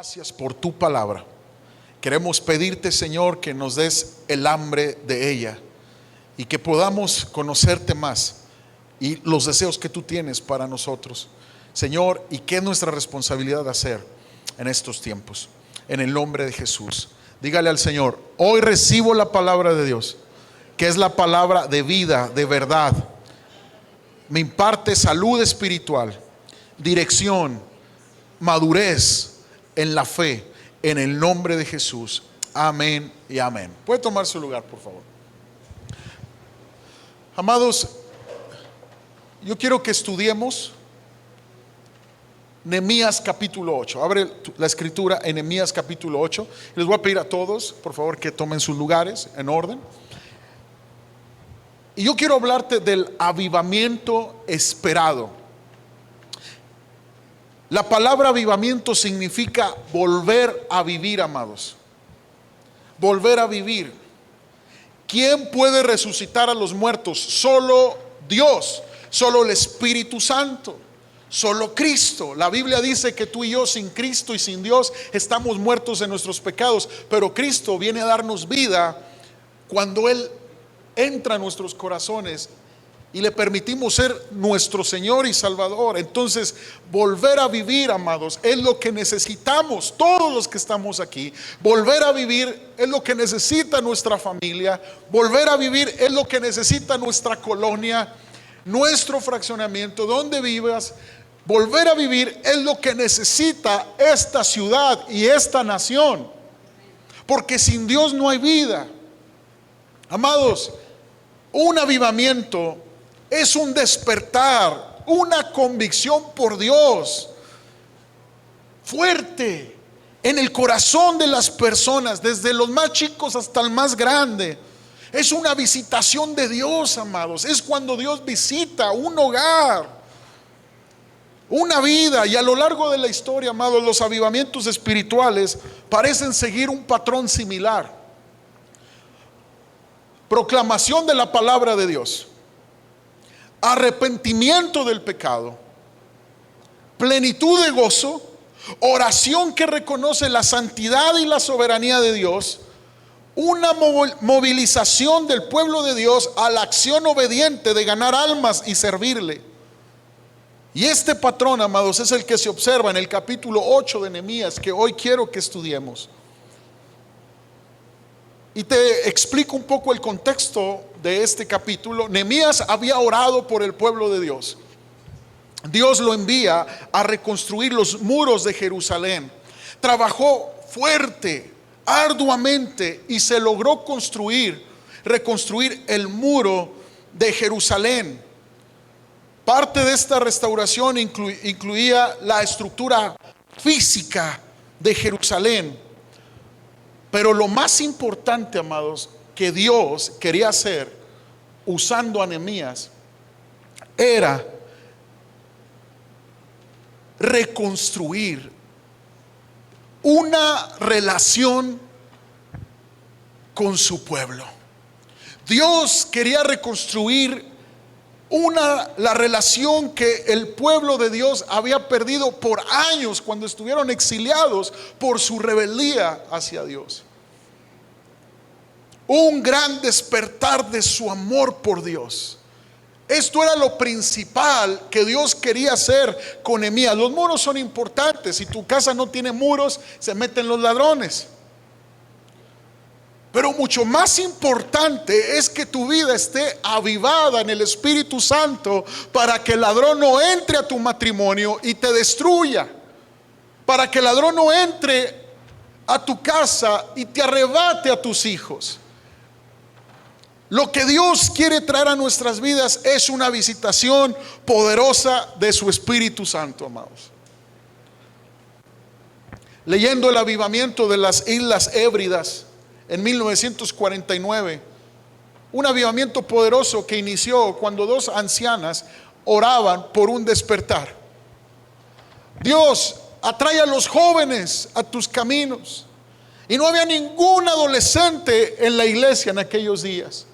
Gracias por tu palabra. Queremos pedirte, Señor, que nos des el hambre de ella y que podamos conocerte más y los deseos que tú tienes para nosotros, Señor, y que es nuestra responsabilidad hacer en estos tiempos. En el nombre de Jesús, dígale al Señor: hoy recibo la palabra de Dios, que es la palabra de vida, de verdad. Me imparte salud espiritual, dirección, madurez en la fe, en el nombre de Jesús. Amén y amén. Puede tomar su lugar, por favor. Amados, yo quiero que estudiemos Nehemías capítulo 8. Abre la escritura en Nehemías capítulo 8. Les voy a pedir a todos, por favor, que tomen sus lugares en orden. Y yo quiero hablarte del avivamiento esperado. La palabra avivamiento significa volver a vivir, amados. Volver a vivir. ¿Quién puede resucitar a los muertos? Solo Dios, solo el Espíritu Santo, solo Cristo. La Biblia dice que tú y yo, sin Cristo y sin Dios, estamos muertos en nuestros pecados, pero Cristo viene a darnos vida cuando Él entra en nuestros corazones y le permitimos ser nuestro Señor y Salvador. Entonces, volver a vivir, amados, es lo que necesitamos todos los que estamos aquí. Volver a vivir es lo que necesita nuestra familia. Volver a vivir es lo que necesita nuestra colonia, nuestro fraccionamiento, donde vivas. Volver a vivir es lo que necesita esta ciudad y esta nación, porque sin Dios no hay vida. Amados, un avivamiento es un despertar, una convicción por Dios fuerte en el corazón de las personas, desde los más chicos hasta el más grande. Es una visitación de Dios, amados. Es cuando Dios visita un hogar, una vida. Y a lo largo de la historia, amados, los avivamientos espirituales parecen seguir un patrón similar: proclamación de la palabra de Dios, arrepentimiento del pecado, plenitud de gozo, oración que reconoce la santidad y la soberanía de Dios, una movilización del pueblo de Dios a la acción obediente de ganar almas y servirle. Y este patrón, amados, es el que se observa en el capítulo 8 de Nehemías, que hoy quiero que estudiemos. Y te explico un poco el contexto de este capítulo. Nehemías había orado por el pueblo de Dios. Dios lo envía a reconstruir los muros de Jerusalén. Trabajó fuerte, arduamente, y se logró reconstruir el muro de Jerusalén. Parte de esta restauración incluía la estructura física de Jerusalén. Pero lo más importante, amados, que Dios quería hacer usando a Nehemías era reconstruir una relación con su pueblo. Dios quería reconstruir la relación que el pueblo de Dios había perdido por años cuando estuvieron exiliados por su rebeldía hacia Dios. Un gran despertar de su amor por Dios. Esto era lo principal que Dios quería hacer con Nehemías. Los muros son importantes. Si tu casa no tiene muros, se meten los ladrones. Pero mucho más importante es que tu vida esté avivada en el Espíritu Santo, para que el ladrón no entre a tu matrimonio y te destruya, para que el ladrón no entre a tu casa y te arrebate a tus hijos. Lo que Dios quiere traer a nuestras vidas es una visitación poderosa de su Espíritu Santo, amados. Leyendo el avivamiento de las Islas Hébridas en 1949, un avivamiento poderoso que inició cuando dos ancianas oraban por un despertar. Dios, atrae a los jóvenes a tus caminos. Y no había ningún adolescente en la iglesia en aquellos días.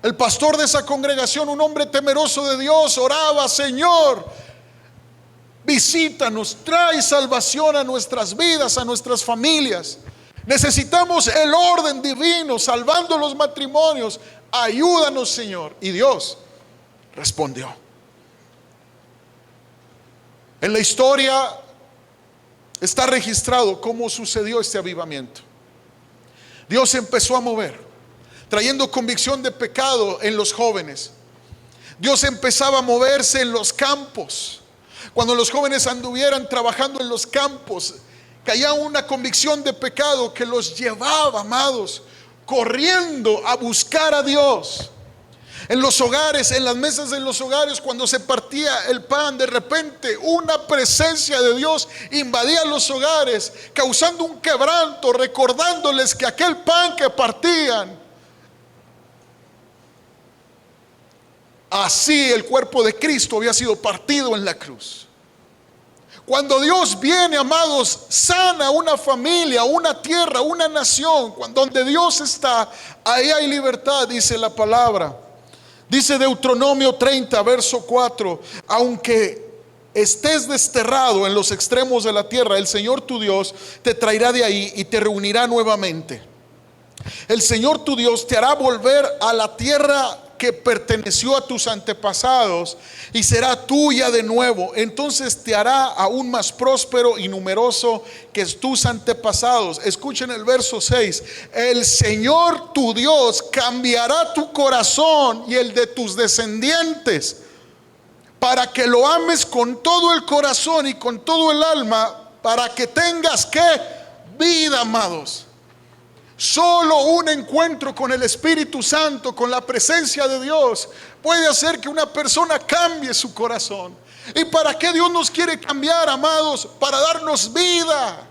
El pastor de esa congregación, un hombre temeroso de Dios, oraba: Señor, Visítanos, trae salvación a nuestras vidas, a nuestras familias. Necesitamos el orden divino, salvando los matrimonios. Ayúdanos, Señor. Y Dios respondió. En la historia está registrado cómo sucedió este avivamiento. Dios empezó a mover, trayendo convicción de pecado en los jóvenes. Dios empezaba a moverse en los campos. Cuando los jóvenes anduvieran trabajando en los campos, caía una convicción de pecado que los llevaba, amados, corriendo a buscar a Dios. En los hogares, en las mesas de los hogares, cuando se partía el pan, de repente una presencia de Dios invadía los hogares, causando un quebranto, recordándoles que aquel pan que partían, así el cuerpo de Cristo había sido partido en la cruz. Cuando Dios viene, amados, sana una familia, una tierra, una nación. Donde Dios está, ahí hay libertad, dice la palabra. Dice Deuteronomio 30, verso 4: aunque estés desterrado en los extremos de la tierra, el Señor tu Dios te traerá de ahí y te reunirá nuevamente. El Señor tu Dios te hará volver a la tierra que perteneció a tus antepasados y será tuya de nuevo. Entonces te hará aún más próspero y numeroso que tus antepasados. Escuchen el verso 6: el Señor tu Dios cambiará tu corazón y el de tus descendientes, para que lo ames con todo el corazón y con todo el alma, para que tengas ¿qué? Vida, amados. Solo un encuentro con el Espíritu Santo, con la presencia de Dios, puede hacer que una persona cambie su corazón. ¿Y para qué Dios nos quiere cambiar, amados? Para darnos vida.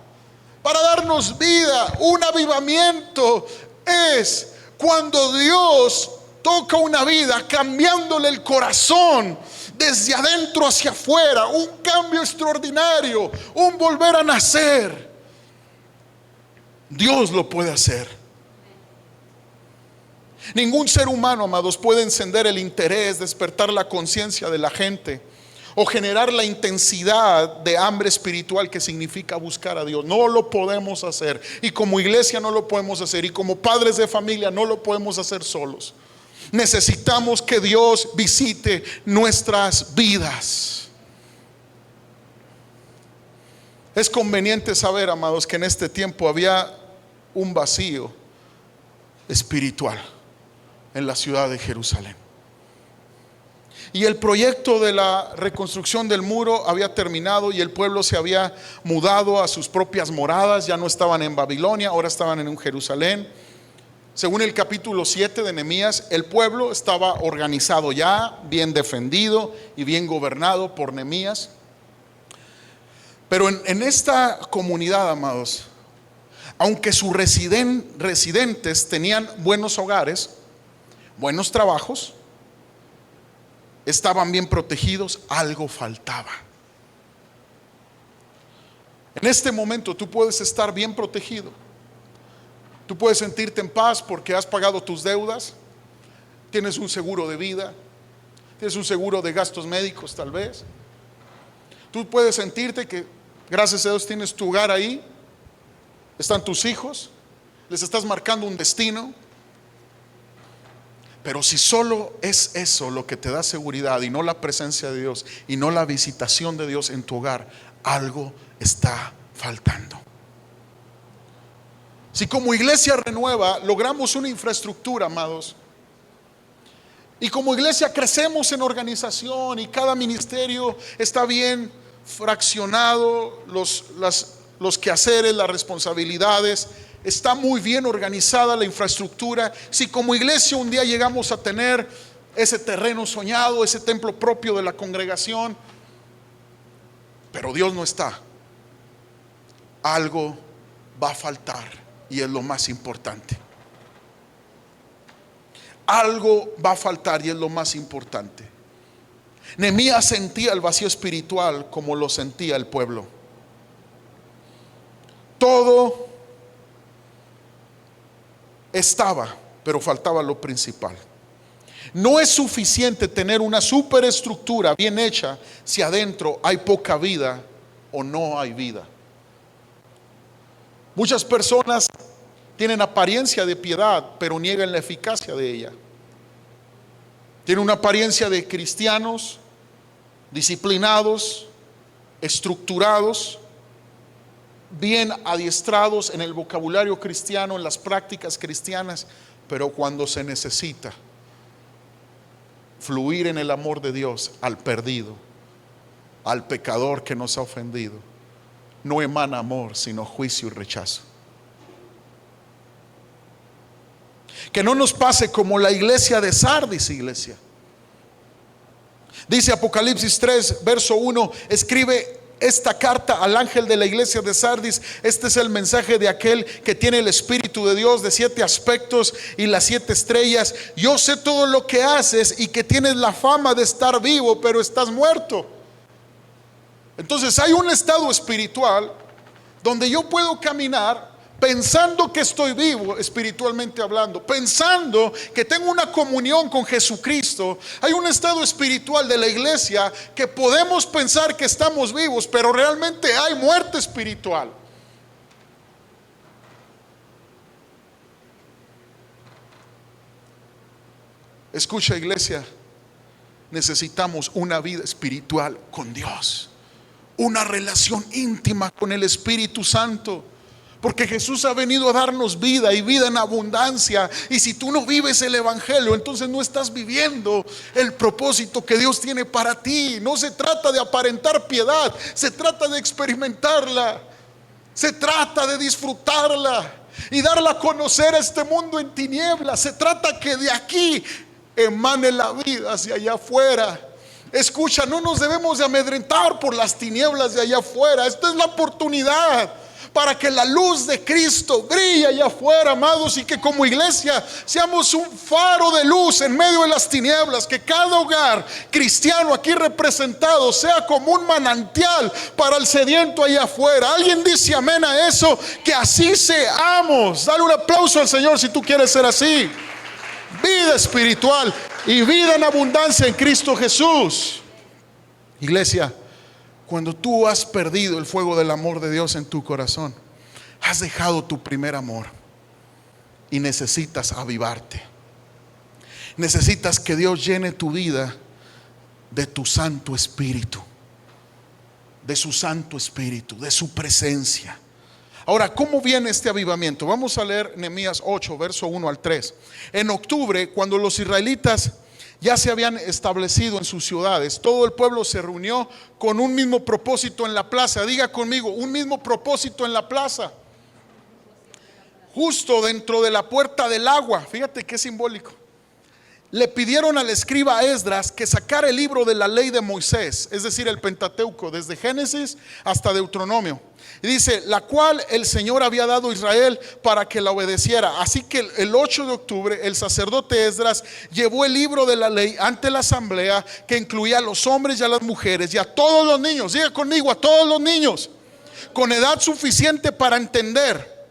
Para darnos vida. Un avivamiento es cuando Dios toca una vida, cambiándole el corazón desde adentro hacia afuera. Un cambio extraordinario, un volver a nacer. Dios lo puede hacer. Ningún ser humano, amados, puede encender el interés, despertar la conciencia de la gente o generar la intensidad de hambre espiritual que significa buscar a Dios. No lo podemos hacer, y como iglesia no lo podemos hacer, y como padres de familia no lo podemos hacer solos. Necesitamos que Dios visite nuestras vidas. Es conveniente saber, amados, que en este tiempo había un vacío espiritual en la ciudad de Jerusalén. Y el proyecto de la reconstrucción del muro había terminado y el pueblo se había mudado a sus propias moradas. Ya no estaban en Babilonia, ahora estaban en Jerusalén. Según el capítulo 7 de Nehemías, el pueblo estaba organizado ya, bien defendido y bien gobernado por Nehemías. Pero en esta comunidad, amados, aunque sus residentes tenían buenos hogares, buenos trabajos, estaban bien protegidos, algo faltaba. En este momento tú puedes estar bien protegido. Tú puedes sentirte en paz porque has pagado tus deudas, tienes un seguro de vida, tienes un seguro de gastos médicos tal vez. Tú puedes sentirte que gracias a Dios tienes tu hogar ahí, están tus hijos, les estás marcando un destino. Pero si solo es eso lo que te da seguridad y no la presencia de Dios y no la visitación de Dios en tu hogar, algo está faltando. Si como iglesia Renueva logramos una infraestructura, amados, y como iglesia crecemos en organización y cada ministerio está bien fraccionado, los quehaceres, las responsabilidades, está muy bien organizada la infraestructura. Si como iglesia un día llegamos a tener ese terreno soñado, ese templo propio de la congregación, pero Dios no está, algo va a faltar, y es lo más importante. Algo va a faltar y es lo más importante. Nehemías sentía el vacío espiritual como lo sentía el pueblo. Todo estaba, pero faltaba lo principal. No es suficiente tener una superestructura bien hecha si adentro hay poca vida o no hay vida. Muchas personas tienen apariencia de piedad, pero niegan la eficacia de ella. Tienen una apariencia de cristianos, disciplinados, estructurados, bien adiestrados en el vocabulario cristiano, en las prácticas cristianas, pero cuando se necesita fluir en el amor de Dios al perdido, al pecador que nos ha ofendido, no emana amor, sino juicio y rechazo. Que no nos pase como la iglesia de Sardis, iglesia. Dice Apocalipsis 3, verso 1, escribe esta carta al ángel de la iglesia de Sardis. Este es el mensaje de aquel que tiene el Espíritu de Dios de 7 aspectos y las 7 estrellas. Yo sé todo lo que haces y que tienes la fama de estar vivo, pero estás muerto. Entonces hay un estado espiritual donde yo puedo caminar pensando que estoy vivo espiritualmente hablando, pensando que tengo una comunión con Jesucristo. Hay un estado espiritual de la iglesia que podemos pensar que estamos vivos, pero realmente hay muerte espiritual. Escucha, iglesia, necesitamos una vida espiritual con Dios, una relación íntima con el Espíritu Santo. Porque Jesús ha venido a darnos vida y vida en abundancia. Y si tú no vives el evangelio, entonces no estás viviendo el propósito que Dios tiene para ti. No se trata de aparentar piedad, se trata de experimentarla, se trata de disfrutarla y darla a conocer a este mundo en tinieblas. Se trata que de aquí emane la vida hacia allá afuera. Escucha, no nos debemos de amedrentar por las tinieblas de allá afuera. Esta es la oportunidad para que la luz de Cristo brille allá afuera, amados, y que como iglesia seamos un faro de luz en medio de las tinieblas. Que cada hogar cristiano aquí representado sea como un manantial para el sediento allá afuera. ¿Alguien dice amén a eso? Que así seamos. Dale un aplauso al Señor si tú quieres ser así. Vida espiritual y vida en abundancia en Cristo Jesús. Iglesia, cuando tú has perdido el fuego del amor de Dios en tu corazón, has dejado tu primer amor y necesitas avivarte. Necesitas que Dios llene tu vida de tu Santo Espíritu, de su Santo Espíritu, de su presencia. Ahora, ¿cómo viene este avivamiento? Vamos a leer Nehemías 8, verso 1 al 3. En octubre, cuando los israelitas ya se habían establecido en sus ciudades, todo el pueblo se reunió con un mismo propósito en la plaza. Diga conmigo, un mismo propósito en la plaza. Justo dentro de la puerta del agua. Fíjate qué simbólico. Le pidieron al escriba Esdras que sacara el libro de la ley de Moisés, es decir, el Pentateuco, desde Génesis hasta Deuteronomio. Y dice, la cual el Señor había dado a Israel para que la obedeciera. Así que el 8 de octubre el sacerdote Esdras llevó el libro de la ley ante la asamblea, que incluía a los hombres y a las mujeres y a todos los niños. Diga conmigo, a todos los niños con edad suficiente para entender.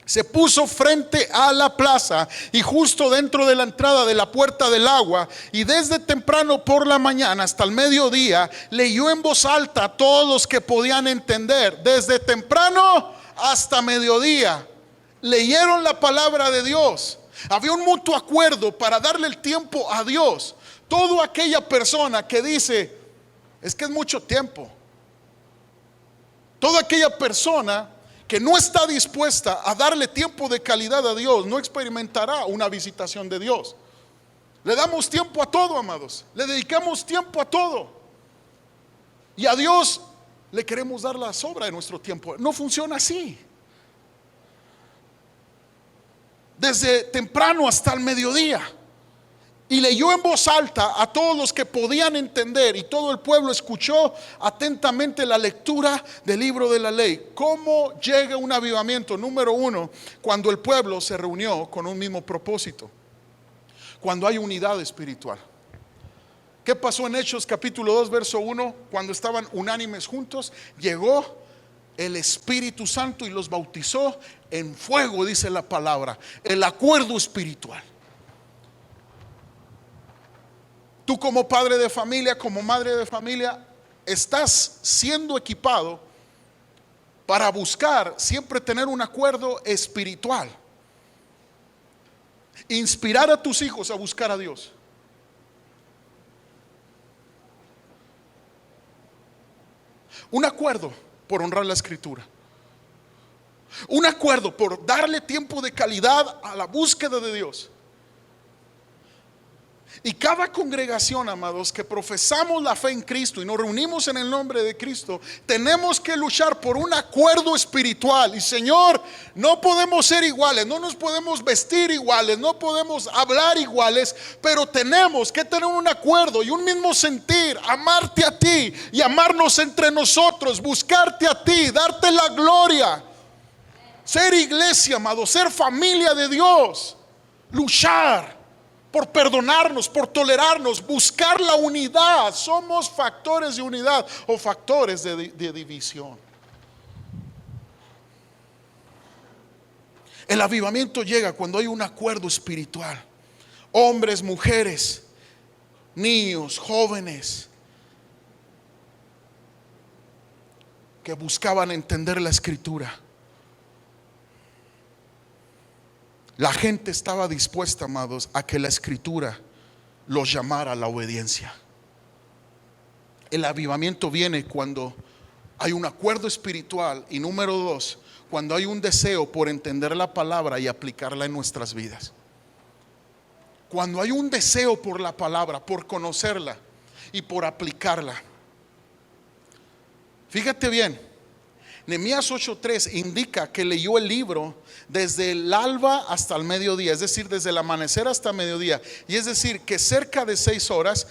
Se puso frente a la plaza y justo dentro de la entrada de la puerta del agua, y desde temprano por la mañana hasta el mediodía leyó en voz alta a todos los que podían entender. Desde temprano hasta mediodía leyeron la palabra de Dios. Había un mutuo acuerdo para darle el tiempo a Dios. Toda aquella persona que dice, es que es mucho tiempo, toda aquella persona que no está dispuesta a darle tiempo de calidad a Dios, no experimentará una visitación de Dios. Le damos tiempo a todo, amados. Le dedicamos tiempo a todo. Y a Dios le queremos dar la sobra de nuestro tiempo. No funciona así. Desde temprano hasta el mediodía. Y leyó en voz alta a todos los que podían entender, y todo el pueblo escuchó atentamente la lectura del libro de la ley. ¿Cómo llega un avivamiento? Número 1, cuando el pueblo se reunió con un mismo propósito, cuando hay unidad espiritual. ¿Qué pasó en Hechos capítulo 2 verso 1? Cuando estaban unánimes juntos, llegó el Espíritu Santo y los bautizó en fuego, dice la palabra, el acuerdo espiritual. Tú como padre de familia, como madre de familia, estás siendo equipado para buscar siempre tener un acuerdo espiritual. Inspirar a tus hijos a buscar a Dios. Un acuerdo por honrar la Escritura. Un acuerdo por darle tiempo de calidad a la búsqueda de Dios. Y cada congregación, amados, que profesamos la fe en Cristo y nos reunimos en el nombre de Cristo, tenemos que luchar por un acuerdo espiritual. Y Señor, no podemos ser iguales, no nos podemos vestir iguales, no podemos hablar iguales, pero tenemos que tener un acuerdo y un mismo sentir, amarte a ti y amarnos entre nosotros, buscarte a ti, darte la gloria, ser iglesia, amados, ser familia de Dios, luchar por perdonarnos, por tolerarnos, buscar la unidad. Somos factores de unidad o factores de división. El avivamiento llega cuando hay un acuerdo espiritual. Hombres, mujeres, niños, jóvenes que buscaban entender la Escritura. La gente estaba dispuesta, amados, a que la Escritura los llamara a la obediencia. El avivamiento viene cuando hay un acuerdo espiritual y número 2, cuando hay un deseo por entender la palabra y aplicarla en nuestras vidas. Cuando hay un deseo por la palabra, por conocerla y por aplicarla. Fíjate bien. Nehemías 8:3 indica que leyó el libro desde el alba hasta el mediodía, es decir, desde el amanecer hasta el mediodía. Y es decir, que cerca de 6 horas,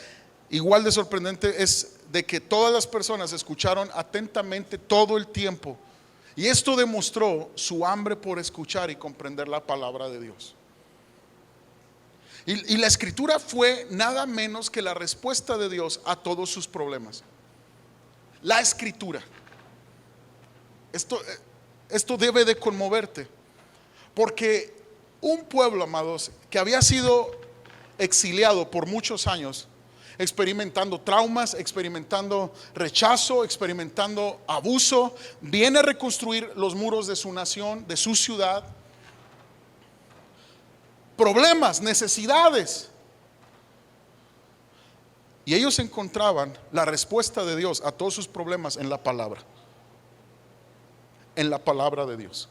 igual de sorprendente es de que todas las personas escucharon atentamente todo el tiempo. Y esto demostró su hambre por escuchar y comprender la palabra de Dios. Y la Escritura fue nada menos que la respuesta de Dios a todos sus problemas. La Escritura. Esto debe de conmoverte, porque un pueblo, amados, que había sido exiliado por muchos años, experimentando traumas, experimentando rechazo, experimentando abuso, viene a reconstruir los muros de su nación, de su ciudad. Problemas, necesidades. Y ellos encontraban la respuesta de Dios a todos sus problemas en la palabra. En la palabra de Dios.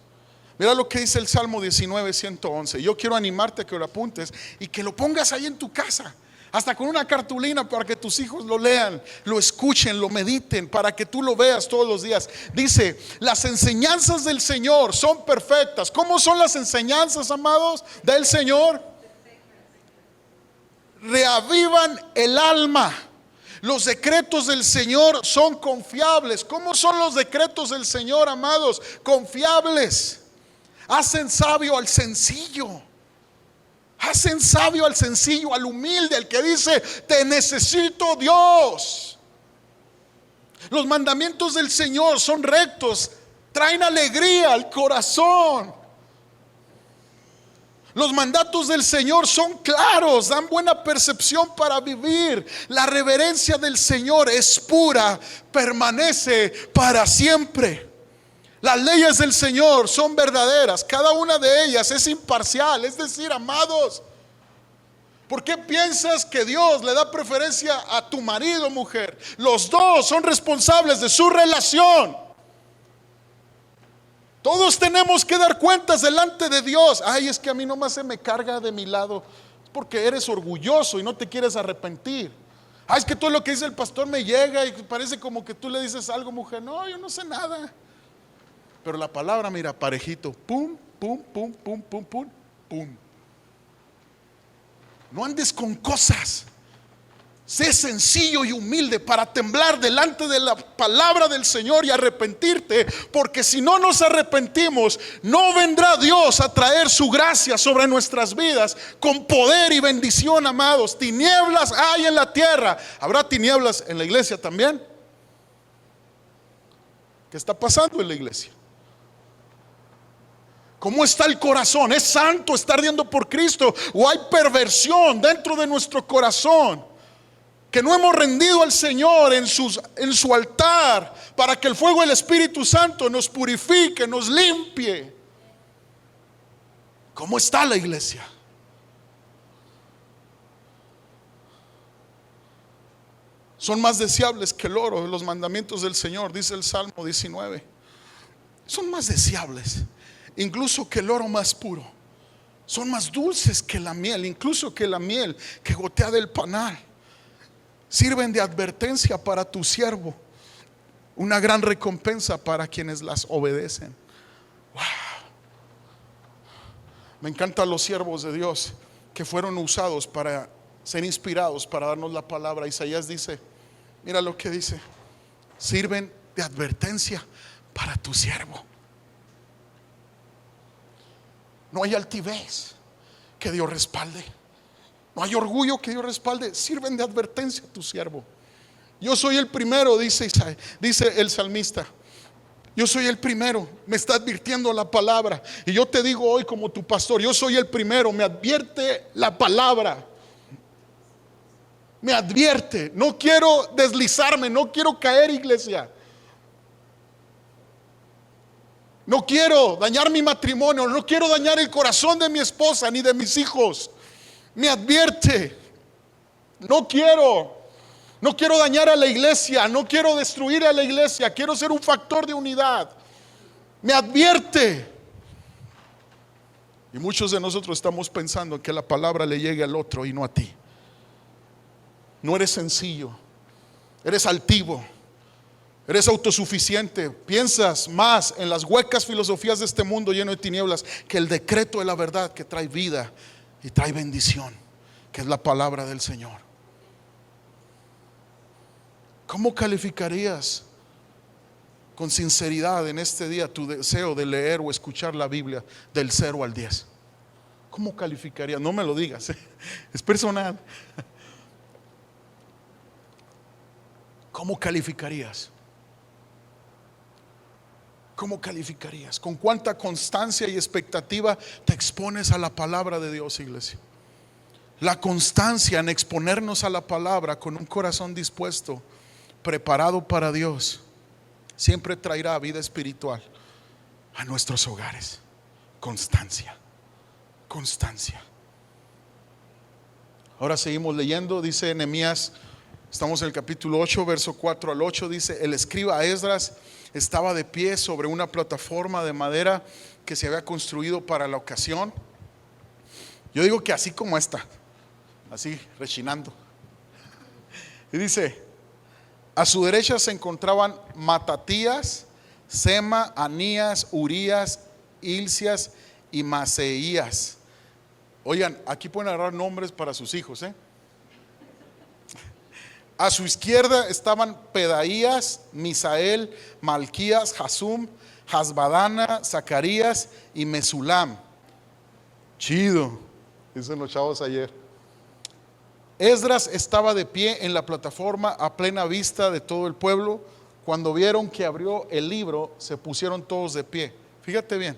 Mira lo que dice el Salmo 19:111. Yo quiero animarte a que lo apuntes y que lo pongas ahí en tu casa, hasta con una cartulina, para que tus hijos lo lean, lo escuchen, lo mediten, para que tú lo veas todos los días. Dice: las enseñanzas del Señor son perfectas. ¿Cómo son las enseñanzas, amados, del Señor? Reavivan el alma. Los decretos del Señor son confiables. ¿Cómo son los decretos del Señor, amados? Confiables. Hacen sabio al sencillo. Hacen sabio al sencillo, al humilde, al que dice: te necesito, Dios. Los mandamientos del Señor son rectos, traen alegría al corazón. Los mandatos del Señor son claros, dan buena percepción para vivir. La reverencia del Señor es pura, permanece para siempre. Las leyes del Señor son verdaderas, cada una de ellas es imparcial. Es decir, amados, ¿por qué piensas que Dios le da preferencia a tu marido, mujer? Los dos son responsables de su relación. Todos tenemos que dar cuentas delante de Dios. Ay, es que a mí nomás se me carga de mi lado. Es porque eres orgulloso y no te quieres arrepentir. Ay, es que todo lo que dice el pastor me llega y parece como que tú le dices algo, mujer. No, yo no sé nada. Pero la palabra, mira, parejito. Pum, pum, pum, pum, pum, pum, pum. No andes con cosas. Sé sencillo y humilde para temblar delante de la palabra del Señor y arrepentirte, porque si no nos arrepentimos, no vendrá Dios a traer su gracia sobre nuestras vidas con poder y bendición, amados. Tinieblas hay en la tierra. ¿Habrá tinieblas en la iglesia también? ¿Qué está pasando en la iglesia? ¿Cómo está el corazón? ¿Es santo? ¿Está ardiendo por Cristo? ¿O hay perversión dentro de nuestro corazón? que no hemos rendido al Señor en su altar para que el fuego del Espíritu Santo nos purifique, nos limpie. ¿Cómo está la iglesia? Son más deseables que el oro los mandamientos del Señor, dice el Salmo 19. Son más deseables, incluso que el oro más puro. Son más dulces que la miel, incluso que la miel que gotea del panal. Sirven de advertencia para tu siervo, una gran recompensa para quienes las obedecen. Wow. Me encantan los siervos de Dios que fueron usados para ser inspirados para darnos la palabra. Isaías dice, mira lo que dice: sirven de advertencia para tu siervo. No hay altivez que Dios respalde, no hay orgullo que Dios respalde. Sirven de advertencia a tu siervo. Yo soy el primero, dice el salmista. Yo soy el primero, me está advirtiendo la palabra. Y yo te digo hoy como tu pastor, yo soy el primero, me advierte la palabra. Me advierte, no quiero deslizarme, no quiero caer, iglesia. No quiero dañar mi matrimonio, no quiero dañar el corazón de mi esposa ni de mis hijos. Me advierte, no quiero dañar a la iglesia, no quiero destruir a la iglesia, quiero ser un factor de unidad. Me advierte. Y muchos de nosotros estamos pensando que la palabra le llegue al otro y no a ti. No eres sencillo, eres altivo, eres autosuficiente. Piensas más en las huecas filosofías de este mundo lleno de tinieblas que el decreto de la verdad que trae vida y trae bendición, que es la palabra del Señor. ¿Cómo calificarías con sinceridad en este día tu deseo de leer o escuchar la Biblia del 0 al 10? ¿Cómo calificarías? No me lo digas, es personal. ¿Cómo calificarías? ¿Cómo calificarías? ¿Con cuánta constancia y expectativa te expones a la palabra de Dios, iglesia? La constancia en exponernos a la palabra con un corazón dispuesto, preparado para Dios, siempre traerá vida espiritual a nuestros hogares. Constancia, constancia. Ahora seguimos leyendo, dice Nehemías. Estamos en el capítulo 8, verso 4 al 8. Dice: el escriba Esdras estaba de pie sobre una plataforma de madera que se había construido para la ocasión. Yo digo que así como esta, así rechinando. Y dice: a su derecha se encontraban Matatías, Sema, Anías, Urías, Hilcias y Maseías. Oigan, aquí pueden agarrar nombres para sus hijos, A su izquierda estaban Pedaías, Misael, Malquías, Hasum, Hasbadana, Zacarías y Mesulam. Chido, dicen los chavos ayer. Esdras estaba de pie en la plataforma a plena vista de todo el pueblo. Cuando vieron que abrió el libro, se pusieron todos de pie. Fíjate bien.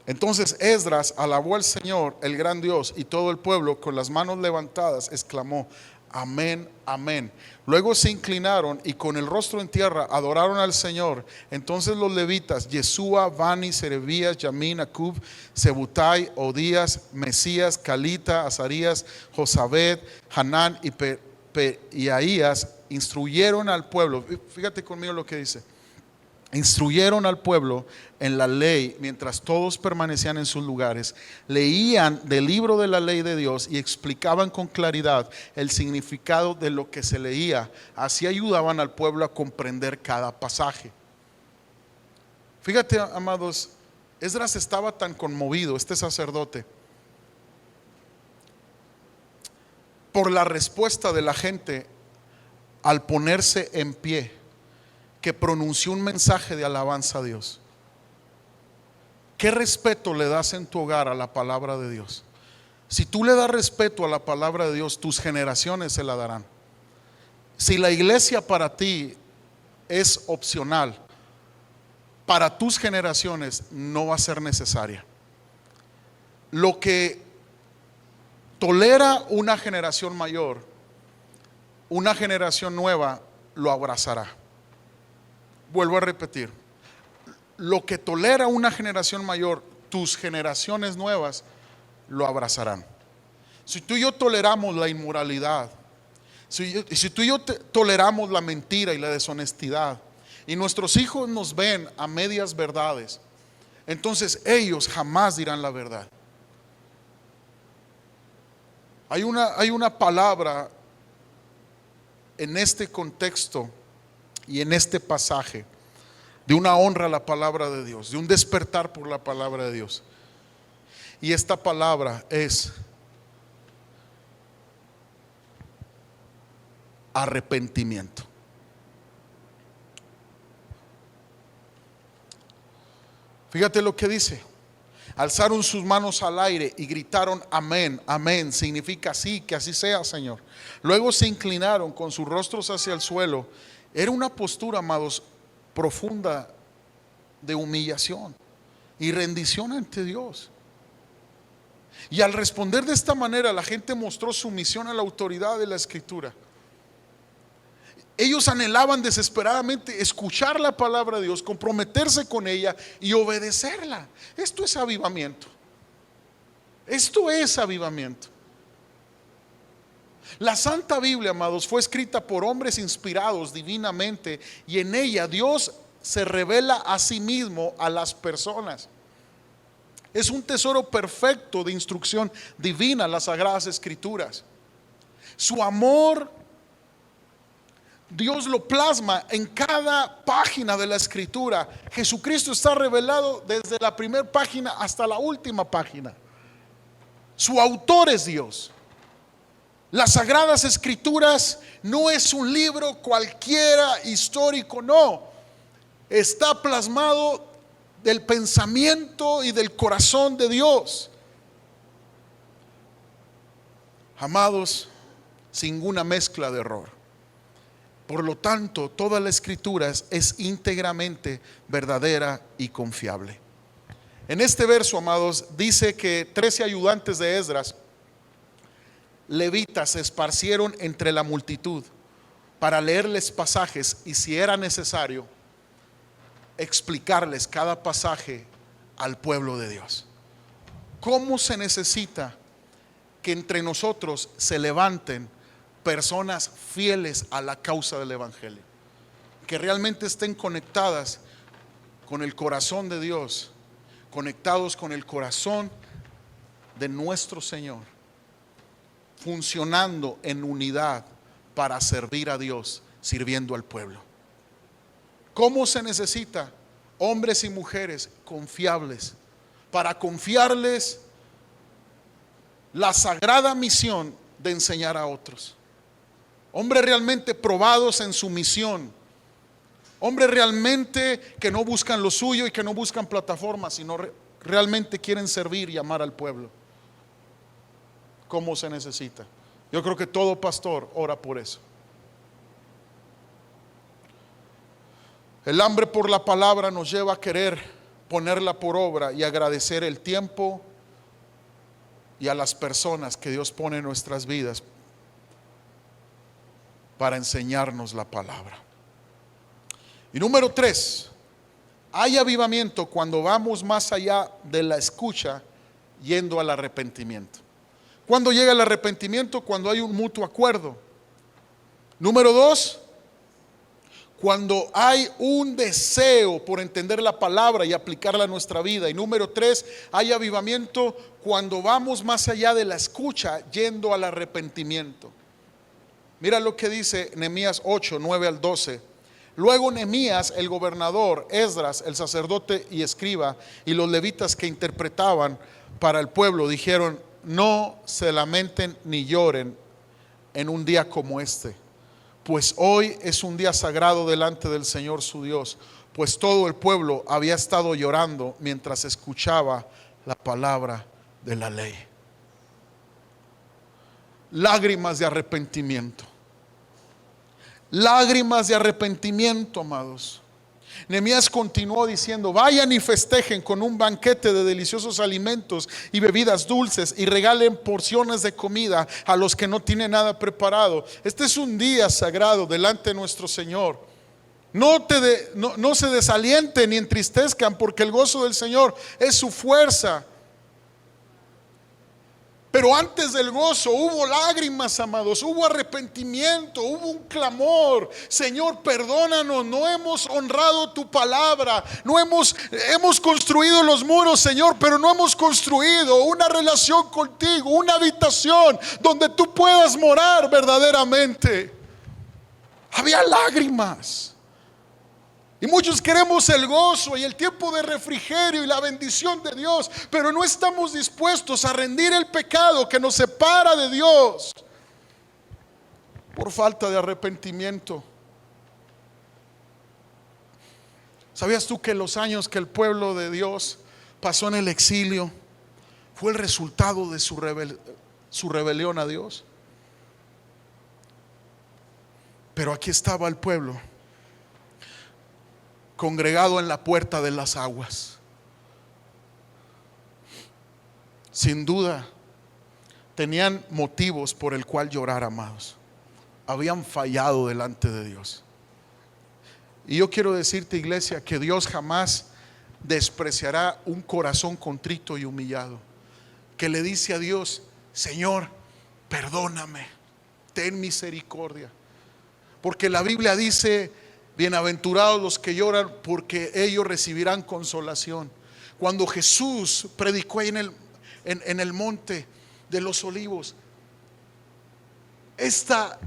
Entonces Esdras alabó al Señor, el gran Dios, y todo el pueblo con las manos levantadas exclamó: amén, amén. Luego se inclinaron y con el rostro en tierra adoraron al Señor. Entonces los levitas, Yesúa, Bani, Serebías, Yamín, Acub, Sebutai, Odías, Mesías, Calita, Azarías, Josabed, Hanán y Peaías instruyeron al pueblo. Fíjate conmigo lo que dice: instruyeron al pueblo en la ley mientras todos permanecían en sus lugares. Leían del libro de la ley de Dios y explicaban con claridad el significado de lo que se leía. Así ayudaban al pueblo a comprender cada pasaje. Fíjate, amados, Esdras estaba tan conmovido, este sacerdote, por la respuesta de la gente al ponerse en pie, que pronunció un mensaje de alabanza a Dios. ¿Qué respeto le das en tu hogar a la palabra de Dios? Si tú le das respeto a la palabra de Dios, tus generaciones se la darán. Si la iglesia para ti es opcional, para tus generaciones no va a ser necesaria. Lo que tolera una generación mayor una generación nueva lo abrazará. Vuelvo a repetir, lo que tolera una generación mayor, tus generaciones nuevas lo abrazarán. Si tú y yo toleramos la inmoralidad, si tú y yo toleramos la mentira y la deshonestidad, y nuestros hijos nos ven a medias verdades, entonces ellos jamás dirán la verdad. Hay una palabra en este contexto y en este pasaje de una honra a la palabra de Dios, de un despertar por la palabra de Dios. Y esta palabra es arrepentimiento. Fíjate lo que dice. Alzaron sus manos al aire y gritaron amén, amén. Significa sí, que así sea, Señor. Luego se inclinaron con sus rostros hacia el suelo. Era una postura, amados, profunda de humillación y rendición ante Dios. Y al responder de esta manera, la gente mostró sumisión a la autoridad de la Escritura. Ellos anhelaban desesperadamente escuchar la palabra de Dios, comprometerse con ella y obedecerla. Esto es avivamiento. Esto es avivamiento. La Santa Biblia, amados, fue escrita por hombres inspirados divinamente, y en ella Dios se revela a sí mismo a las personas. Es un tesoro perfecto de instrucción divina, las Sagradas Escrituras. Su amor, Dios lo plasma en cada página de la Escritura. Jesucristo está revelado desde la primera página hasta la última página. Su autor es Dios. Las Sagradas Escrituras no es un libro cualquiera histórico, no. Está plasmado del pensamiento y del corazón de Dios. Amados, sin ninguna mezcla de error. Por lo tanto, toda la Escritura es íntegramente verdadera y confiable. En este verso, amados, dice que 13 ayudantes de Esdras, levitas, se esparcieron entre la multitud para leerles pasajes y, si era necesario, explicarles cada pasaje al pueblo de Dios. ¿Cómo se necesita que entre nosotros se levanten personas fieles a la causa del Evangelio, que realmente estén conectadas con el corazón de Dios, conectados con el corazón de nuestro Señor, funcionando en unidad para servir a Dios, sirviendo al pueblo? ¿Cómo se necesita hombres y mujeres confiables para confiarles la sagrada misión de enseñar a otros? Hombres realmente probados en su misión, hombres realmente que no buscan lo suyo y que no buscan plataformas, sino realmente quieren servir y amar al pueblo. ¿Cómo se necesita? Yo creo que todo pastor ora por eso. El hambre por la palabra nos lleva a querer ponerla por obra y agradecer el tiempo y a las personas que Dios pone en nuestras vidas para enseñarnos la palabra. Y número 3, hay avivamiento cuando vamos más allá de la escucha, yendo al arrepentimiento. ¿Cuándo llega el arrepentimiento? Cuando hay un mutuo acuerdo. Número 2, cuando hay un deseo por entender la palabra y aplicarla a nuestra vida. Y número 3, hay avivamiento cuando vamos más allá de la escucha, yendo al arrepentimiento. Mira lo que dice Nehemías 8, 9 al 12. Luego Nehemías, el gobernador, Esdras, el sacerdote y escriba, y los levitas que interpretaban para el pueblo, dijeron: no se lamenten ni lloren en un día como este, pues hoy es un día sagrado delante del Señor su Dios. Pues todo el pueblo había estado llorando mientras escuchaba la palabra de la ley. Lágrimas de arrepentimiento. Lágrimas de arrepentimiento, amados. Nehemías continuó diciendo: vayan y festejen con un banquete de deliciosos alimentos y bebidas dulces, y regalen porciones de comida a los que no tienen nada preparado. Este es un día sagrado delante de nuestro Señor. No se desalienten ni entristezcan, porque el gozo del Señor es su fuerza. Pero antes del gozo hubo lágrimas, amados, hubo arrepentimiento, hubo un clamor: Señor, perdónanos, no hemos honrado tu palabra, hemos construido los muros, Señor, pero no hemos construido una relación contigo, una habitación donde tú puedas morar verdaderamente. Había lágrimas. Y muchos queremos el gozo y el tiempo de refrigerio y la bendición de Dios, pero no estamos dispuestos a rendir el pecado que nos separa de Dios por falta de arrepentimiento. ¿Sabías tú que los años que el pueblo de Dios pasó en el exilio fue el resultado de su rebelión a Dios? Pero aquí estaba el pueblo congregado en la puerta de las aguas. Sin duda tenían motivos por el cual llorar, amados. Habían fallado delante de Dios. Y yo quiero decirte, iglesia, que Dios jamás despreciará un corazón contrito y humillado, que le dice a Dios: Señor, perdóname, ten misericordia. Porque la Biblia dice: bienaventurados los que lloran, porque ellos recibirán consolación. Cuando Jesús predicó ahí en el monte de los olivos, esta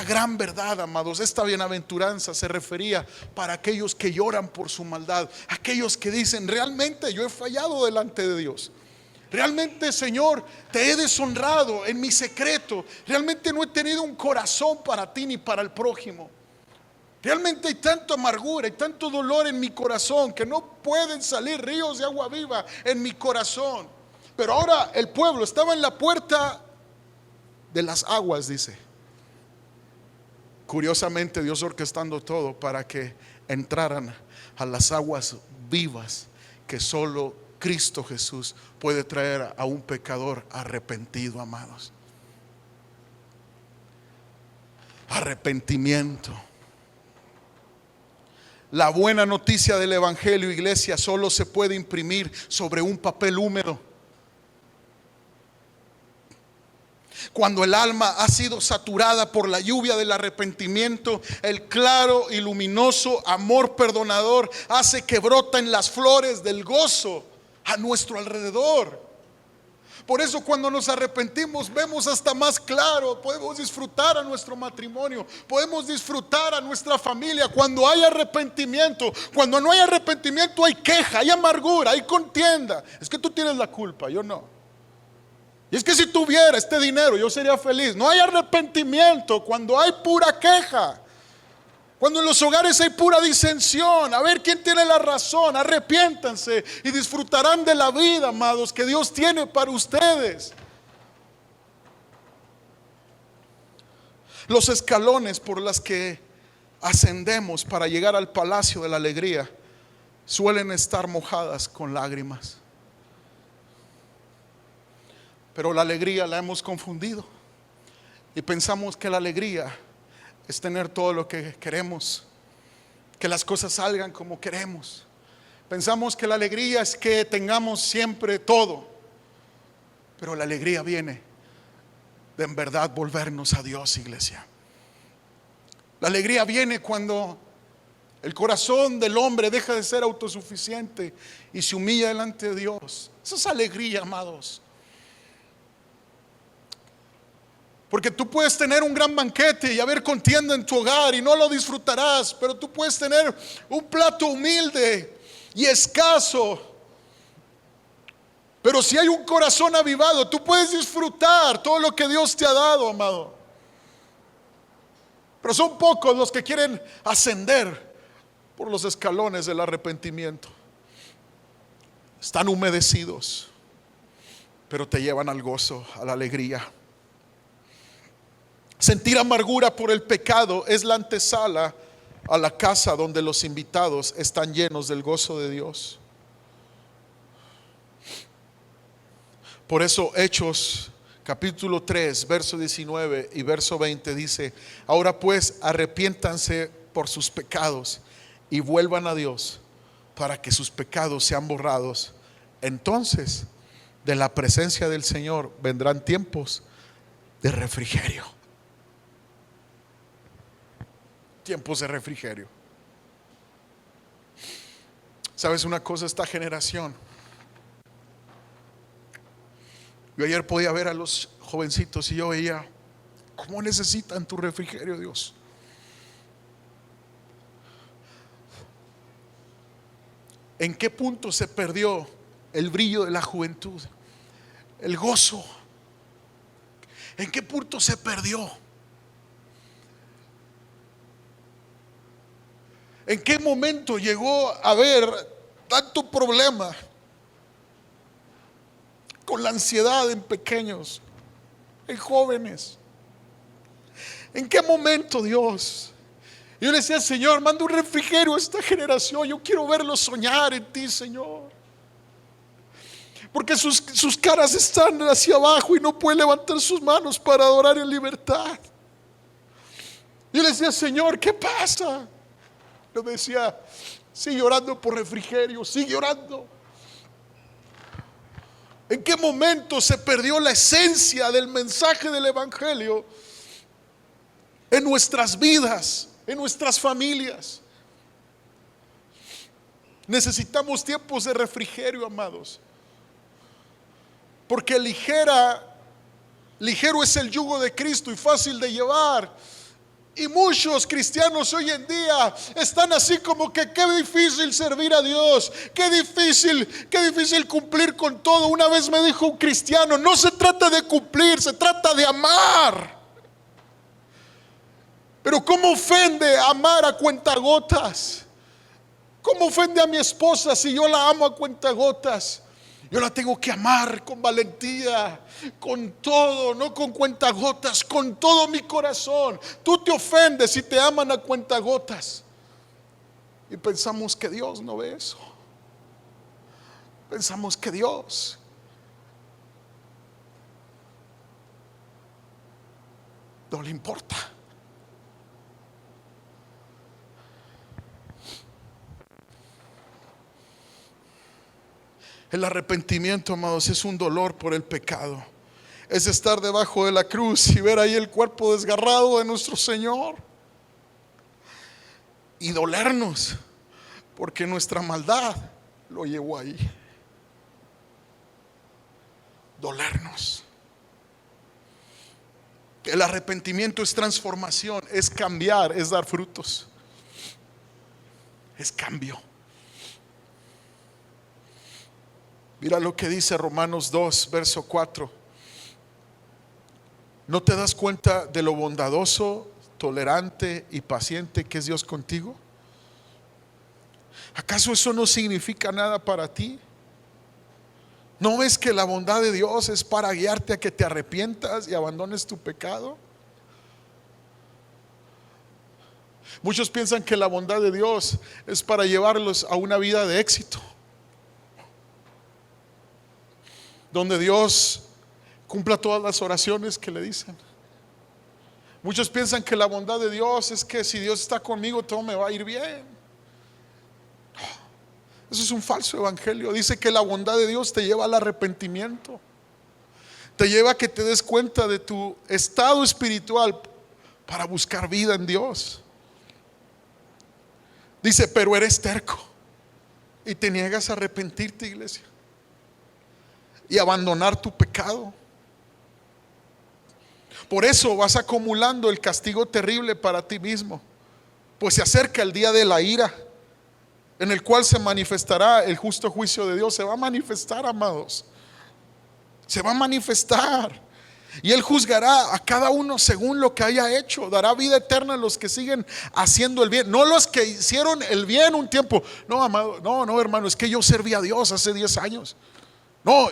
gran verdad, amados, esta bienaventuranza se refería para aquellos que lloran por su maldad, aquellos que dicen: realmente yo he fallado delante de Dios. Realmente, Señor, te he deshonrado en mi secreto. Realmente no he tenido un corazón para ti ni para el prójimo. Realmente hay tanta amargura, hay tanto dolor en mi corazón que no pueden salir ríos de agua viva en mi corazón. Pero ahora el pueblo estaba en la puerta de las aguas, dice. Curiosamente, Dios orquestando todo para que entraran a las aguas vivas que solo Cristo Jesús puede traer a un pecador arrepentido, amados. Arrepentimiento. La buena noticia del evangelio, iglesia, solo se puede imprimir sobre un papel húmedo. Cuando el alma ha sido saturada por la lluvia del arrepentimiento, el claro y luminoso amor perdonador hace que broten las flores del gozo a nuestro alrededor. Por eso, cuando nos arrepentimos, vemos hasta más claro. Podemos disfrutar a nuestro matrimonio, podemos disfrutar a nuestra familia. Cuando hay arrepentimiento. Cuando no hay arrepentimiento, hay queja, hay amargura, hay contienda. Es que tú tienes la culpa, yo no. Y es que si tuviera este dinero, yo sería feliz. No hay arrepentimiento cuando hay pura queja. Cuando en los hogares hay pura disensión, a ver quién tiene la razón. Arrepiéntanse y disfrutarán de la vida, amados, que Dios tiene para ustedes. Los escalones por los que ascendemos para llegar al palacio de la alegría suelen estar mojadas con lágrimas. Pero la alegría la hemos confundido y pensamos que la alegría es tener todo lo que queremos, que las cosas salgan como queremos. Pensamos que la alegría es que tengamos siempre todo, pero la alegría viene de en verdad volvernos a Dios, iglesia. La alegría viene cuando el corazón del hombre deja de ser autosuficiente y se humilla delante de Dios. Esa es alegría, amados. Porque tú puedes tener un gran banquete y haber contienda en tu hogar y no lo disfrutarás. Pero tú puedes tener un plato humilde y escaso, pero si hay un corazón avivado, tú puedes disfrutar todo lo que Dios te ha dado, amado. Pero son pocos los que quieren ascender por los escalones del arrepentimiento. Están humedecidos, pero te llevan al gozo, a la alegría. Sentir amargura por el pecado es la antesala a la casa donde los invitados están llenos del gozo de Dios. Por eso Hechos capítulo 3, verso 19 y verso 20 dice: ahora pues arrepiéntanse por sus pecados y vuelvan a Dios para que sus pecados sean borrados. Entonces de la presencia del Señor vendrán tiempos de refrigerio. Tiempos de refrigerio. ¿Sabes una cosa? Esta generación, yo ayer podía ver a los jovencitos y yo veía cómo necesitan tu refrigerio, Dios. ¿En qué punto se perdió el brillo de la juventud? El gozo. ¿En qué punto se perdió? ¿En qué momento llegó a haber tanto problema con la ansiedad en pequeños, en jóvenes? ¿En qué momento, Dios? Yo le decía: Señor, manda un refrigerio a esta generación. Yo quiero verlos soñar en ti, Señor. Porque sus caras están hacia abajo y no pueden levantar sus manos para adorar en libertad. Yo le decía: Señor, ¿qué pasa? Yo me decía: sigue orando por refrigerio, sigue orando. ¿En qué momento se perdió la esencia del mensaje del evangelio en nuestras vidas, en nuestras familias? Necesitamos tiempos de refrigerio, amados, porque ligero es el yugo de Cristo y fácil de llevar. Y muchos cristianos hoy en día están así como que qué difícil servir a Dios, qué difícil cumplir con todo. Una vez me dijo un cristiano: no se trata de cumplir, se trata de amar. Pero ¿cómo ofende amar a cuentagotas? ¿Cómo ofende a mi esposa si yo la amo a cuentagotas? Yo la tengo que amar con valentía, con todo, no con cuentagotas, con todo mi corazón. Tú te ofendes si te aman a cuentagotas. Y pensamos que Dios no ve eso. Pensamos que Dios no le importa. El arrepentimiento, amados, es un dolor por el pecado. Es estar debajo de la cruz y ver ahí el cuerpo desgarrado de nuestro Señor y dolernos porque nuestra maldad lo llevó ahí. Dolernos. El arrepentimiento es transformación, es cambiar, es dar frutos, es cambio. Mira lo que dice Romanos 2, verso 4. ¿No te das cuenta de lo bondadoso, tolerante y paciente que es Dios contigo? ¿Acaso eso no significa nada para ti? ¿No ves que la bondad de Dios es para guiarte a que te arrepientas y abandones tu pecado? Muchos piensan que la bondad de Dios es para llevarlos a una vida de éxito, donde Dios cumpla todas las oraciones que le dicen. Muchos piensan que la bondad de Dios es que si Dios está conmigo todo me va a ir bien. Eso es un falso evangelio. Dice que la bondad de Dios te lleva al arrepentimiento, te lleva a que te des cuenta de tu estado espiritual para buscar vida en Dios. Dice: pero eres terco y te niegas a arrepentirte, iglesia, y abandonar tu pecado. Por eso vas acumulando el castigo terrible para ti mismo, pues se acerca el día de la ira, en el cual se manifestará el justo juicio de Dios. Se va a manifestar, amados, se va a manifestar, y Él juzgará a cada uno según lo que haya hecho. Dará vida eterna a los que siguen haciendo el bien, no los que hicieron el bien un tiempo. No, amado, no, hermano, es que yo serví a Dios hace 10 años. No,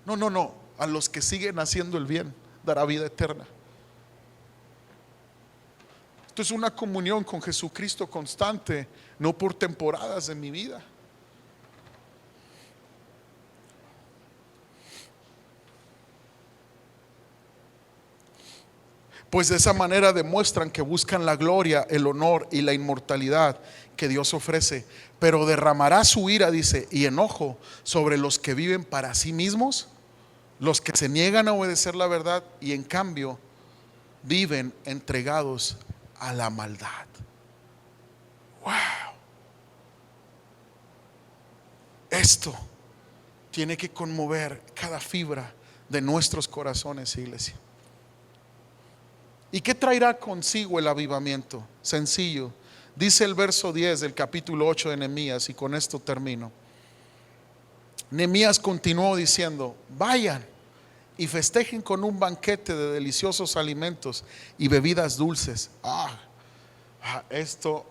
no. A los que siguen haciendo el bien dará vida eterna. Esto es una comunión con Jesucristo constante, no por temporadas de mi vida. Pues de esa manera demuestran que buscan la gloria, el honor y la inmortalidad que Dios ofrece. Pero derramará su ira, dice, y enojo sobre los que viven para sí mismos, los que se niegan a obedecer la verdad y en cambio viven entregados a la maldad. Wow. Esto tiene que conmover cada fibra de nuestros corazones, iglesia. ¿Y qué traerá consigo el avivamiento? Sencillo. Dice el verso 10 del capítulo 8 de Nehemías, y con esto termino. Nehemías continuó diciendo: vayan y festejen con un banquete de deliciosos alimentos y bebidas dulces. Esto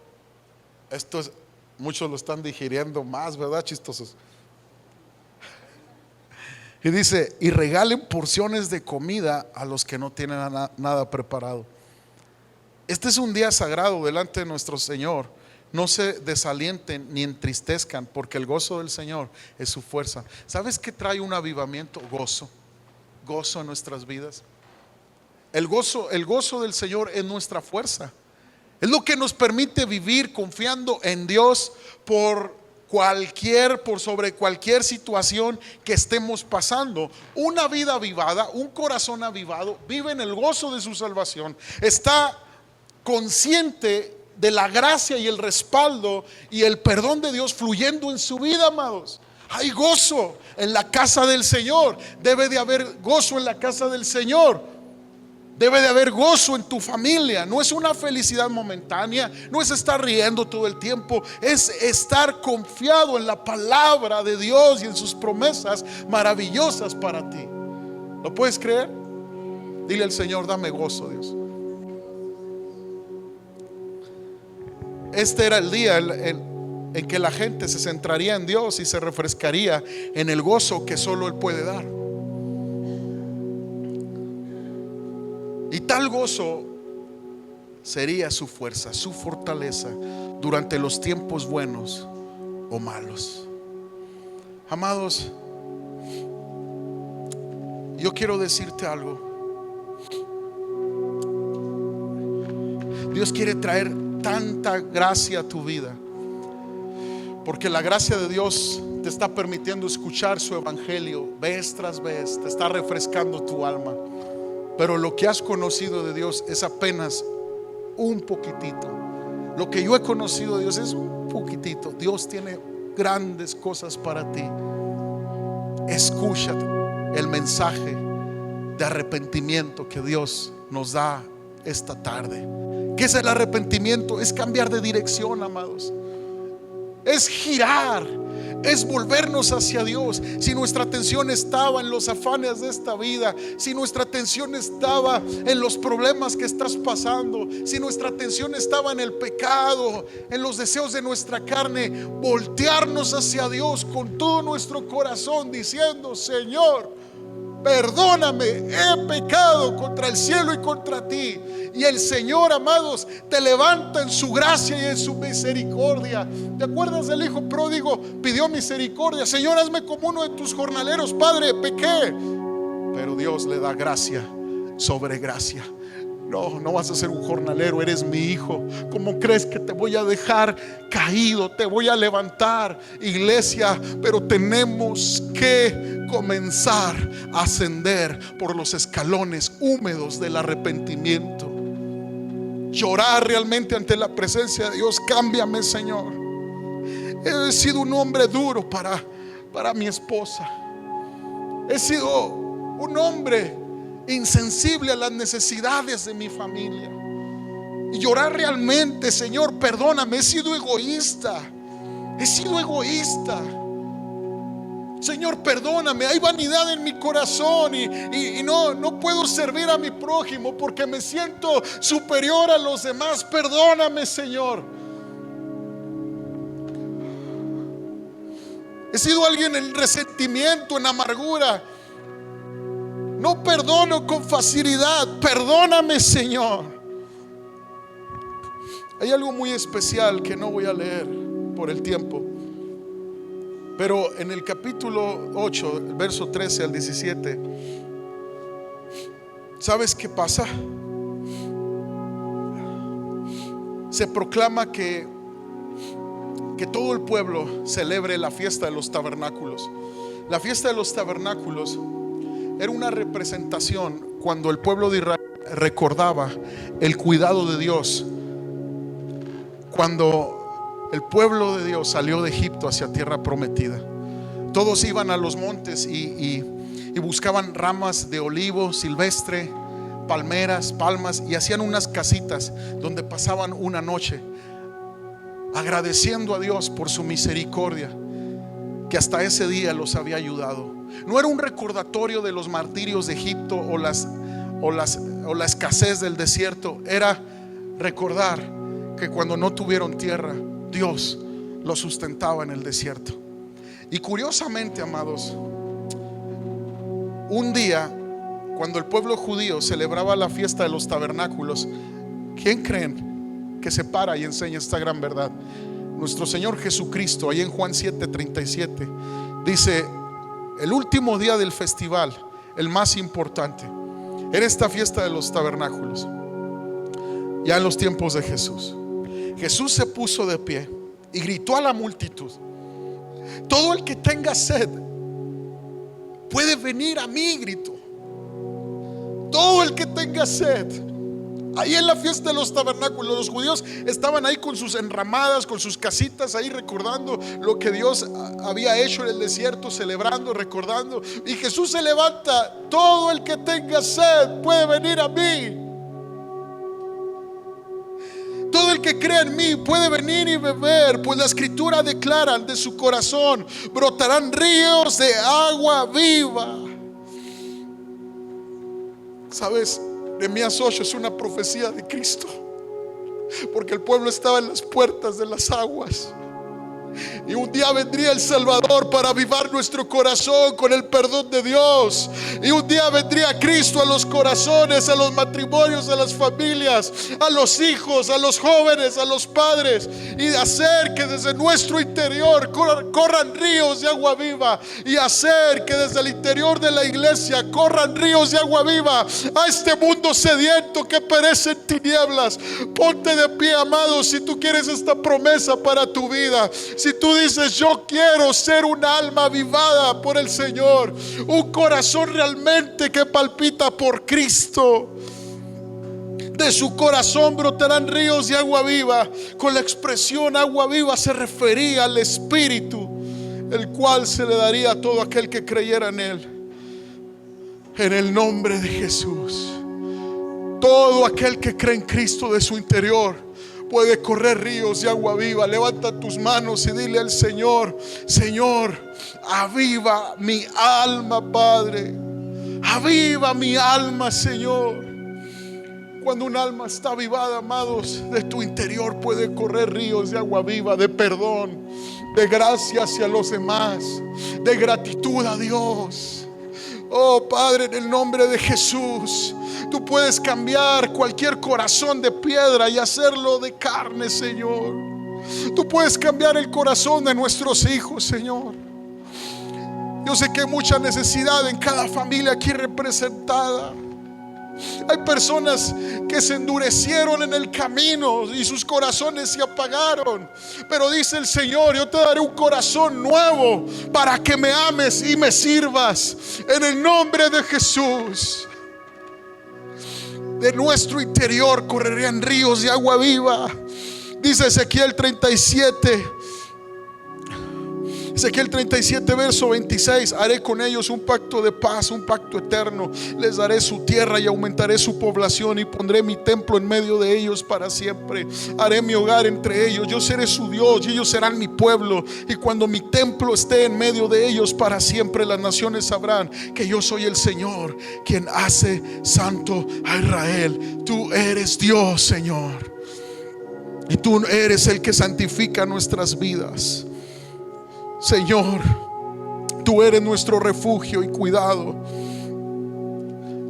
es, muchos lo están digiriendo más, ¿verdad, chistosos? Y dice: y regalen porciones de comida a los que no tienen nada preparado. Este es un día sagrado delante de nuestro Señor. No se desalienten ni entristezcan, porque el gozo del Señor es su fuerza. ¿Sabes qué trae un avivamiento? Gozo en nuestras vidas. El gozo del Señor es nuestra fuerza. Es lo que nos permite vivir confiando en Dios por sobre cualquier situación que estemos pasando. Una vida avivada, un corazón avivado, vive en el gozo de su salvación. Está consciente de la gracia y el respaldo y el perdón de Dios fluyendo en su vida, amados. Hay gozo en la casa del Señor. Debe de haber gozo en la casa del Señor. Debe de haber gozo en tu familia. No es una felicidad momentánea, no es estar riendo todo el tiempo, es estar confiado en la palabra de Dios y en sus promesas maravillosas para ti. ¿Lo puedes creer? Dile al Señor: dame gozo, Dios. Este era el día en que la gente se centraría en Dios y se refrescaría en el gozo que solo Él puede dar. Y tal gozo sería su fuerza, su fortaleza durante los tiempos buenos o malos. Amados, yo quiero decirte algo. Dios quiere traer tanta gracia a tu vida, porque la gracia de Dios te está permitiendo escuchar su evangelio vez tras vez, te está refrescando tu alma. Pero lo que has conocido de Dios es apenas un poquitito. Lo que yo he conocido de Dios es un poquitito. Dios tiene grandes cosas para ti. Escucha el mensaje de arrepentimiento que Dios nos da esta tarde. ¿Qué es el arrepentimiento? Es cambiar de dirección, amados. Es girar, es volvernos hacia Dios. Si nuestra atención estaba en los afanes de esta vida, si nuestra atención estaba en los problemas que estás pasando, si nuestra atención estaba en el pecado, en los deseos de nuestra carne, voltearnos hacia Dios con todo nuestro corazón diciendo: Señor, perdóname, he pecado contra el cielo y contra ti. Y el Señor, amados, te levanta en su gracia y en su misericordia. ¿Te acuerdas del hijo pródigo? Pidió misericordia. Señor, hazme como uno de tus jornaleros. Padre, pequé. Pero Dios le da gracia sobre gracia. No vas a ser un jornalero, eres mi hijo. ¿Cómo crees que te voy a dejar caído? Te voy a levantar, iglesia. Pero tenemos que comenzar a ascender por los escalones húmedos del arrepentimiento. Llorar realmente ante la presencia de Dios. Cámbiame, Señor. He sido un hombre duro para mi esposa. He sido un hombre insensible a las necesidades de mi familia. Y llorar realmente: Señor, perdóname, he sido egoísta. Señor, perdóname, hay vanidad en mi corazón y no puedo servir a mi prójimo porque me siento superior a los demás. Perdóname, Señor. He sido alguien en resentimiento, en amargura. No perdono con facilidad. Perdóname, Señor. Hay algo muy especial que no voy a leer por el tiempo, pero en el capítulo 8, el verso 13 al 17, ¿sabes qué pasa? Se proclama que todo el pueblo celebre la fiesta de los tabernáculos. La fiesta de los tabernáculos era una representación cuando el pueblo de Israel recordaba el cuidado de Dios cuando el pueblo de Dios salió de Egipto hacia tierra prometida. Todos iban a los montes y buscaban ramas de olivo silvestre, palmeras, palmas, y hacían unas casitas donde pasaban una noche agradeciendo a Dios por su misericordia, que hasta ese día los había ayudado. No era un recordatorio de los martirios de Egipto o la escasez del desierto. Era recordar que cuando no tuvieron tierra, Dios los sustentaba en el desierto. Y curiosamente, amados, un día cuando el pueblo judío celebraba la fiesta de los tabernáculos, ¿quién creen que se para y enseña esta gran verdad? Nuestro Señor Jesucristo. Ahí en Juan 7:37 dice: el último día del festival, el más importante, era esta fiesta de los tabernáculos. Ya en los tiempos de Jesús, Jesús se puso de pie y gritó a la multitud: todo el que tenga sed puede venir a mí, gritó. Todo el que tenga sed. Ahí en la fiesta de los tabernáculos, los judíos estaban ahí con sus enramadas, con sus casitas, ahí recordando lo que Dios había hecho en el desierto, celebrando, recordando. Y Jesús se levanta: todo el que tenga sed puede venir a mí. Todo el que cree en mí puede venir y beber, pues la escritura declara: de su corazón brotarán ríos de agua viva. ¿Sabes? Nehemías 8 es una profecía de Cristo, porque el pueblo estaba en las puertas de las aguas. Y un día vendría el Salvador para avivar nuestro corazón con el perdón de Dios. Y un día vendría Cristo a los corazones, a los matrimonios, a las familias, a los hijos, a los jóvenes, a los padres, y hacer que desde nuestro interior corran ríos de agua viva. Y hacer que desde el interior de la iglesia corran ríos de agua viva a este mundo sediento que perece en tinieblas. Ponte de pie, amado, si tú quieres esta promesa para tu vida. Si tú dices: yo quiero ser un alma avivada por el Señor, un corazón realmente que palpita por Cristo, de su corazón brotarán ríos de agua viva. Con la expresión agua viva se refería al Espíritu, el cual se le daría a todo aquel que creyera en Él. En el nombre de Jesús, todo aquel que cree en Cristo, de su interior puede correr ríos de agua viva. Levanta tus manos y dile al Señor: Señor, aviva mi alma, Padre. Aviva mi alma, Señor. Cuando un alma está avivada, amados, de tu interior puede correr ríos de agua viva, de perdón, de gracia hacia los demás, de gratitud a Dios. Oh Padre, en el nombre de Jesús, tú puedes cambiar cualquier corazón de piedra y hacerlo de carne, Señor. Tú puedes cambiar el corazón de nuestros hijos, Señor. Yo sé que hay mucha necesidad en cada familia aquí representada. Hay personas que se endurecieron en el camino y sus corazones se apagaron. Pero dice el Señor: yo te daré un corazón nuevo para que me ames y me sirvas. En el nombre de Jesús, de nuestro interior correrían ríos de agua viva. Dice Ezequiel 37, verso 26: haré con ellos un pacto de paz, un pacto eterno. Les daré su tierra y aumentaré su población, y pondré mi templo en medio de ellos para siempre. Haré mi hogar entre ellos, yo seré su Dios y ellos serán mi pueblo. Y cuando mi templo esté en medio de ellos para siempre, las naciones sabrán que yo soy el Señor, quien hace santo a Israel. Tú eres Dios, Señor, y tú eres el que santifica nuestras vidas. Señor, tú eres nuestro refugio y cuidado.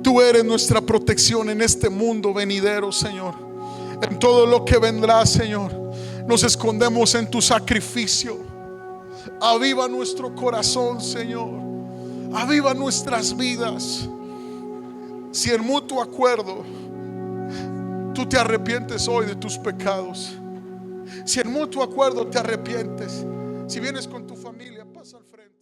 Tú eres nuestra protección en este mundo venidero, Señor. En todo lo que vendrá, Señor, nos escondemos en tu sacrificio. Aviva nuestro corazón, Señor. Aviva nuestras vidas. Si en mutuo acuerdo tú te arrepientes hoy de tus pecados, si en mutuo acuerdo te arrepientes, si vienes con tu familia, pasa al frente.